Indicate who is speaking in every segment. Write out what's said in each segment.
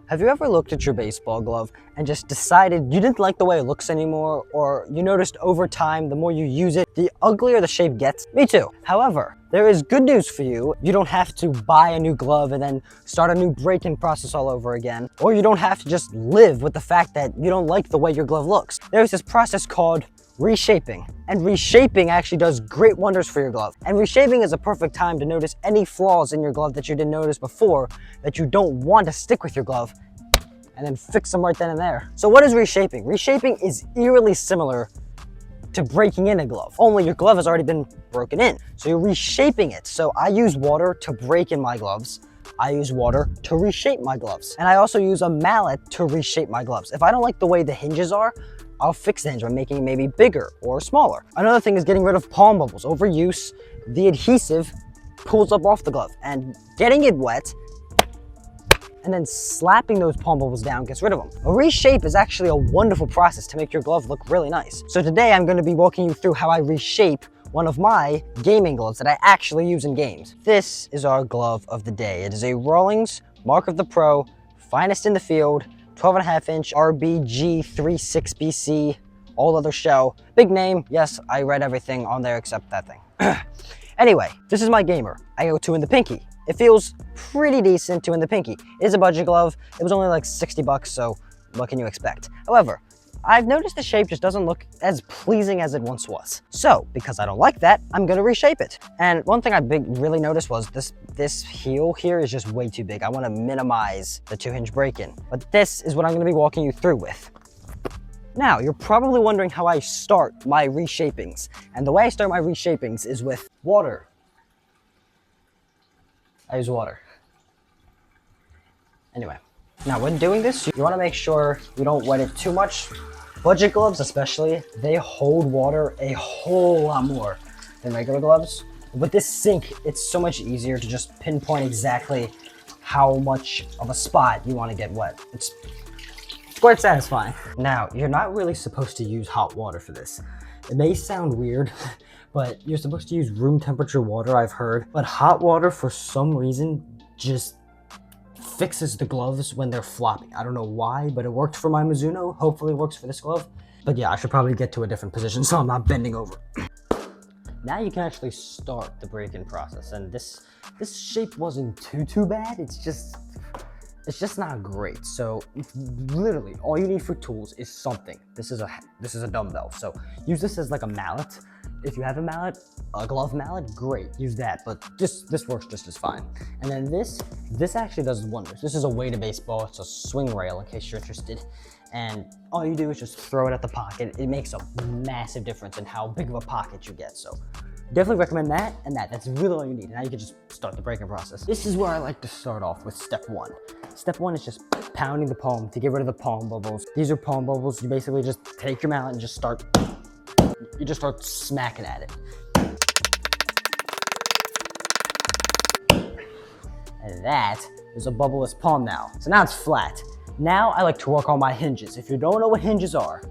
Speaker 1: Have you ever looked at your baseball glove and just decided you didn't like the way it looks anymore, or you noticed over time the more you use it, the uglier the shape gets? Me too. However, there is good news for you. You don't have to buy a new glove and then start a new break-in process all over again, or you don't have to just live with the fact that you don't like the way your glove looks. There's this process called reshaping, and reshaping actually does great wonders for your glove. And reshaping is a perfect time to notice any flaws in your glove that you didn't notice before that you don't want to stick with your glove, and then fix them right then and there. So what is reshaping? Reshaping is eerily similar to breaking in a glove, only your glove has already been broken in, so you're reshaping it. So I use water to break in my gloves, I use water to reshape my gloves, and I also use a mallet to reshape my gloves. If I don't like the way the hinges are, I'll fix the hinge by making it maybe bigger or smaller. Another thing is getting rid of palm bubbles. Overuse, the adhesive pulls up off the glove, and getting it wet and then slapping those palm bubbles down gets rid of them. A reshape is actually a wonderful process to make your glove look really nice. So today I'm going to be walking you through how I reshape one of my gaming gloves that I actually use in games. This is our glove of the day. It is a Rawlings Mark of the Pro, finest in the field, 12.5-inch RBG 36BC, all other shell. Big name, yes, I read everything on there except that thing. Anyway, this is my gamer. I go 2 in the pinky. It feels pretty decent 2 in the pinky. It is a budget glove. It was only like 60 bucks, so what can you expect? However, I've noticed the shape just doesn't look as pleasing as it once was. So, because I don't like that, I'm gonna reshape it. And one thing I really noticed was this heel here is just way too big. I wanna minimize the 2-hinge break-in. But this is what I'm gonna be walking you through with. Now, you're probably wondering how I start my reshapings. And the way I start my reshapings is with water. I use water. Anyway, now when doing this, you wanna make sure you don't wet it too much. Budget gloves especially, they hold water a whole lot more than regular gloves. With this sink, it's so much easier to just pinpoint exactly how much of a spot you wanna get wet. It's quite satisfying. Now, you're not really supposed to use hot water for this. It may sound weird, but you're supposed to use room temperature water, I've heard. But hot water, for some reason, just fixes the gloves when they're floppy. I don't know why, but it worked for my Mizuno. Hopefully it works for this glove. But yeah, I should probably get to a different position so I'm not bending over. Now you can actually start the break-in process. And this shape wasn't too bad. It's just not great. So literally all you need for tools is something. This is a dumbbell. So use this as like a mallet. If you have a mallet, a glove mallet, great, use that. But this works just as fine. And then this actually does wonders. This is a weighted baseball. It's a swing rail in case you're interested. And all you do is just throw it at the pocket. It makes a massive difference in how big of a pocket you get. So definitely recommend that and that. That's really all you need. Now you can just start the breaking process. This is where I like to start off with step 1. Step 1 is just pounding the palm to get rid of the palm bubbles. These are palm bubbles. You basically just take your mallet and just start smacking at it. And that is a bubbleless palm now. So now it's flat. Now I like to work on my hinges. If you don't know what hinges are,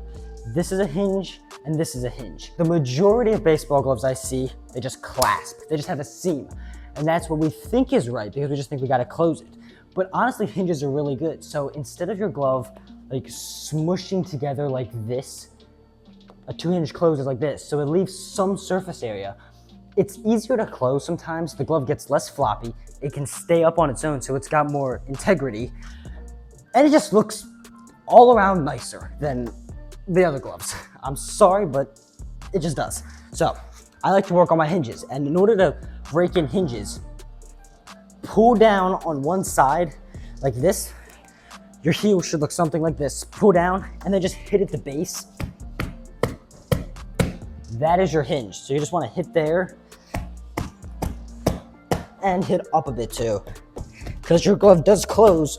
Speaker 1: this is a hinge and this is a hinge. The majority of baseball gloves I see, they just clasp. They just have a seam. And that's what we think is right because we just think we gotta close it. But honestly, hinges are really good. So instead of your glove like smushing together like this, a 2-hinge closes like this. So it leaves some surface area. It's easier to close sometimes. The glove gets less floppy. It can stay up on its own, so it's got more integrity. And it just looks all around nicer than the other gloves. I'm sorry, but it just does. So I like to work on my hinges. And in order to break in hinges, pull down on one side like this. Your heel should look something like this. Pull down and then just hit at the base. That is your hinge. So you just want to hit there and hit up a bit too, because your glove does close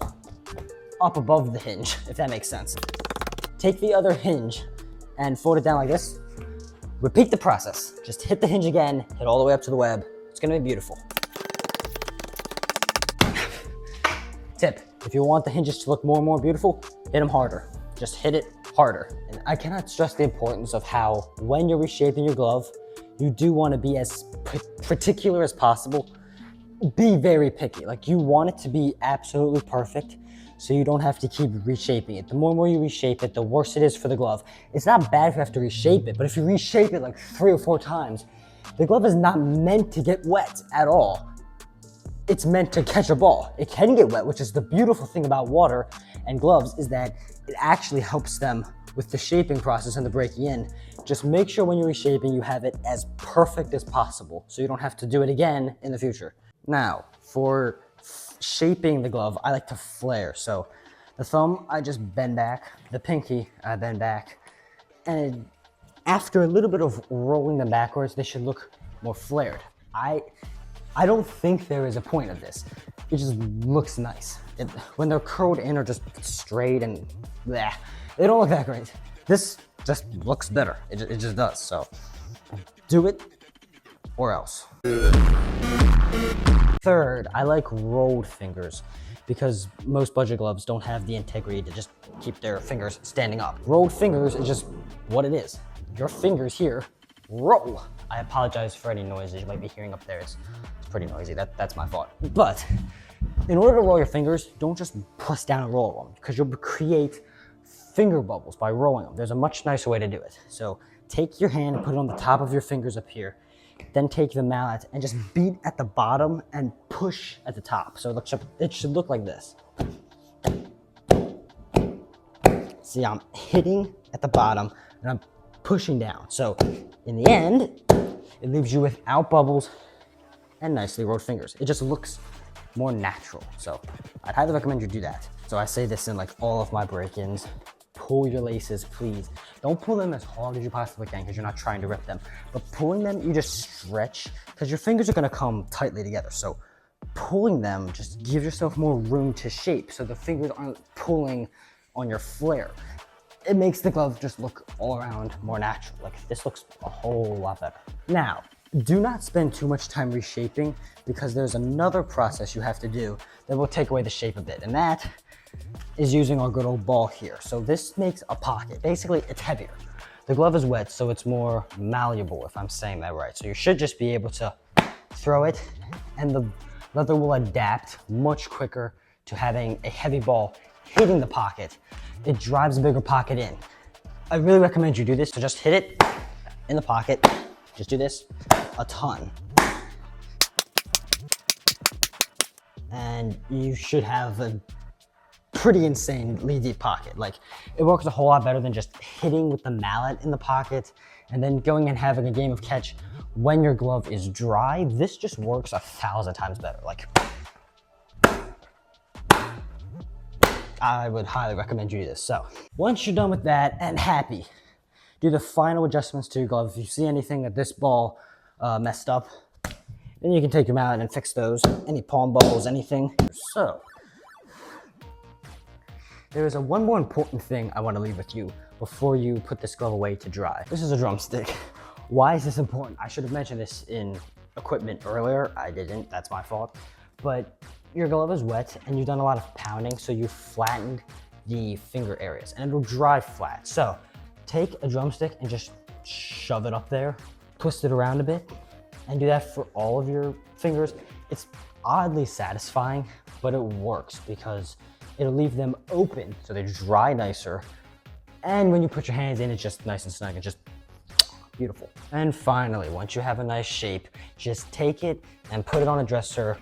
Speaker 1: up above the hinge, if that makes sense. Take the other hinge and fold it down like this. Repeat the process. Just hit the hinge again, hit all the way up to the web. It's gonna be beautiful. Tip, if you want the hinges to look more and more beautiful, hit them harder. Just hit it harder. And I cannot stress the importance of how when you're reshaping your glove, you do want to be as particular as possible. Be very picky. Like, you want it to be absolutely perfect. so you don't have to keep reshaping it. The more and more you reshape it, the worse it is for the glove. It's not bad if you have to reshape it, but if you reshape it like 3 or 4 times, the glove is not meant to get wet at all. It's meant to catch a ball. It can get wet, which is the beautiful thing about water and gloves, is that it actually helps them with the shaping process and the breaking in. Just make sure when you're reshaping, you have it as perfect as possible so you don't have to do it again in the future. Now, for shaping the glove, I like to flare. So the thumb, I just bend back. The pinky, I bend back. And after a little bit of rolling them backwards, they should look more flared. I don't think there is a point of this. It just looks nice. When they're curled in or just straight and bleh, they don't look that great. This just looks better. It just does. So do it or else. Third, I like rolled fingers because most budget gloves don't have the integrity to just keep their fingers standing up. Rolled fingers is just what it is. Your fingers here roll. I apologize for any noises you might be hearing up there. It's pretty noisy. That's my fault. But in order to roll your fingers, don't just press down and roll them because you'll create finger bubbles by rolling them. There's a much nicer way to do it. So take your hand and put it on the top of your fingers up here. Then take the mallet and just beat at the bottom and push at the top. So it should look like this. See, I'm hitting at the bottom and I'm pushing down. So in the end, it leaves you without bubbles and nicely rolled fingers. It just looks more natural. So I'd highly recommend you do that. So I say this in like all of my break-ins. Pull your laces, please. Don't pull them as hard as you possibly can because you're not trying to rip them. But pulling them, you just stretch because your fingers are gonna come tightly together. So pulling them just gives yourself more room to shape so the fingers aren't pulling on your flare. It makes the glove just look all around more natural. Like this looks a whole lot better. Now, do not spend too much time reshaping because there's another process you have to do that will take away the shape a bit, and that is using our good old ball here. So this makes a pocket. Basically, it's heavier. The glove is wet, so it's more malleable, if I'm saying that right. So you should just be able to throw it, and the leather will adapt much quicker to having a heavy ball hitting the pocket. It drives a bigger pocket in. I really recommend you do this. So just hit it in the pocket. Just do this a ton. And you should have a pretty insanely deep pocket. Like it works a whole lot better than just hitting with the mallet in the pocket and then going and having a game of catch when your glove is dry. This just works 1,000 times better. Like I would highly recommend you do this. So once you're done with that and happy, do the final adjustments to your glove. If you see anything that this ball messed up, then you can take your mallet and fix those. Any palm bubbles, anything. So there is one more important thing I want to leave with you before you put this glove away to dry. This is a drumstick. Why is this important? I should have mentioned this in equipment earlier. I didn't, that's my fault. But your glove is wet and you've done a lot of pounding, so you flattened the finger areas and it'll dry flat. So take a drumstick and just shove it up there, twist it around a bit, and do that for all of your fingers. It's oddly satisfying, but it works because it'll leave them open so they dry nicer. And when you put your hands in, it's just nice and snug and just beautiful. And finally, once you have a nice shape, just take it and put it on a dresser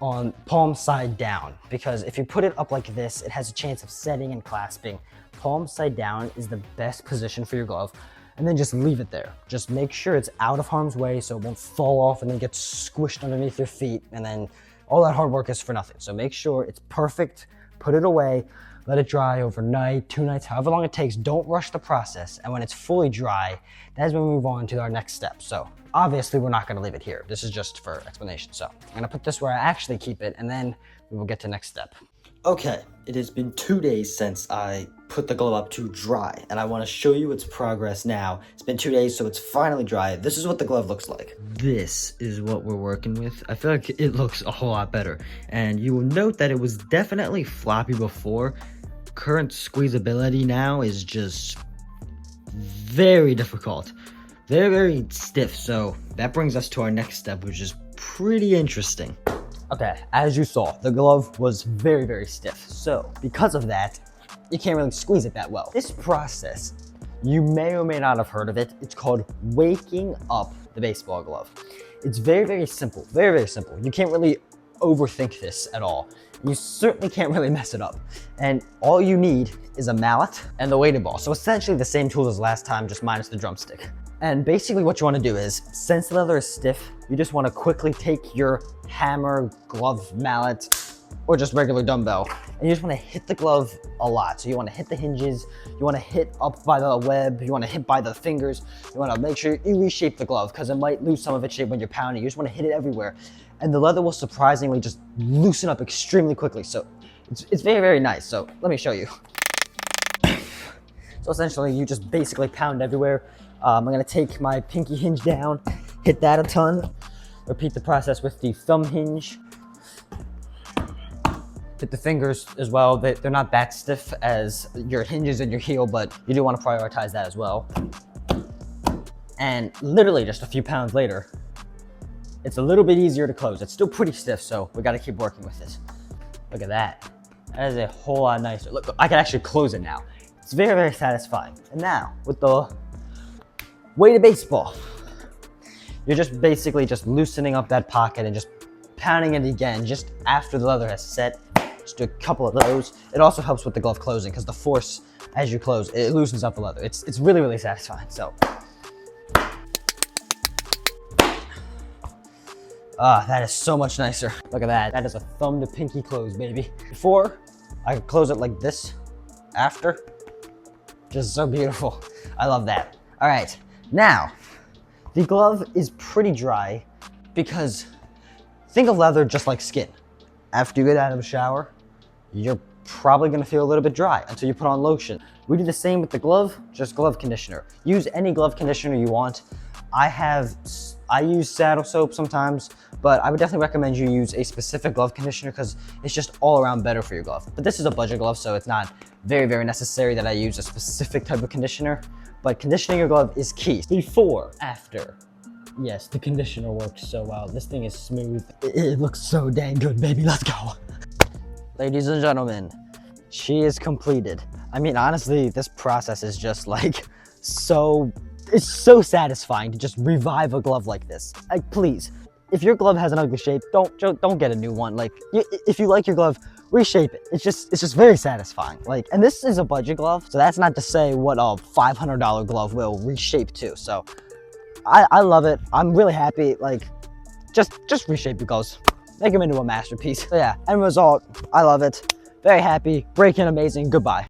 Speaker 1: on palm side down, because if you put it up like this, it has a chance of setting and clasping. Palm side down is the best position for your glove, and then just leave it there. Just make sure it's out of harm's way so it won't fall off and then get squished underneath your feet, and then all that hard work is for nothing. So make sure it's perfect, put it away, let it dry overnight, 2 nights, however long it takes. Don't rush the process, and when it's fully dry, that's when we move on to our next step. So obviously we're not gonna leave it here. This is just for explanation. So I'm gonna put this where I actually keep it, and then we will get to next step. Okay, it has been 2 days since I put the glove up to dry, and I want to show you its progress now. It's been 2 days, so it's finally dry. This is what the glove looks like. This is what we're working with. I feel like it looks a whole lot better, and you will note that it was definitely floppy before. Current squeezability now is just very difficult, very stiff. So that brings us to our next step, which is pretty interesting. Okay, as you saw, the glove was very, very stiff. So because of that, you can't really squeeze it that well. This process, you may or may not have heard of it. It's called waking up the baseball glove. It's very, very simple, very, very simple. You can't really overthink this at all. You certainly can't really mess it up. And all you need is a mallet and the weighted ball. So essentially the same tools as last time, just minus the drumstick. And basically what you want to do is, since the leather is stiff, you just want to quickly take your hammer, glove, mallet, or just regular dumbbell, and you just want to hit the glove a lot. So you want to hit the hinges, you want to hit up by the web, you want to hit by the fingers, you want to make sure you reshape the glove because it might lose some of its shape when you're pounding. You just want to hit it everywhere. And the leather will surprisingly just loosen up extremely quickly. So it's very, very nice. So let me show you. So essentially you just basically pound everywhere. I'm gonna take my pinky hinge down, hit that a ton, repeat the process with the thumb hinge, hit the fingers as well. They're not that stiff as your hinges and your heel, but you do want to prioritize that as well. And literally just a few pounds later, it's a little bit easier to close. It's still pretty stiff, so we got to keep working with this. Look at that. That is a whole lot nicer. Look, I can actually close it now. It's very, very satisfying. And now with the weighted baseball, you're just basically just loosening up that pocket and just pounding it again just after the leather has set. Just do a couple of those. It also helps with the glove closing because the force as you close, it loosens up the leather. It's really, really satisfying. So, that is so much nicer. Look at that. That is a thumb to pinky close, baby. Before, I could close it like this. After, just so beautiful. I love that. All right, now, the glove is pretty dry because think of leather just like skin. After you get out of the shower, you're probably gonna feel a little bit dry until you put on lotion. We do the same with the glove, just glove conditioner. Use any glove conditioner you want. I use saddle soap sometimes, but I would definitely recommend you use a specific glove conditioner because it's just all around better for your glove. But this is a budget glove, so it's not very, very necessary that I use a specific type of conditioner, but conditioning your glove is key. Before, after. Yes, the conditioner works so well. This thing is smooth. It looks so dang good, baby. Let's go. Ladies and gentlemen, she is completed. I mean, honestly, this process is just like it's so satisfying to just revive a glove like this. Like, please, if your glove has an ugly shape, don't get a new one. Like, if you like your glove, reshape it. It's just very satisfying. Like, and this is a budget glove, so that's not to say what a $500 glove will reshape to. So I love it. I'm really happy. Like, just reshape your gloves. Make them into a masterpiece. So yeah, end result, I love it. Very happy, breaking amazing, goodbye.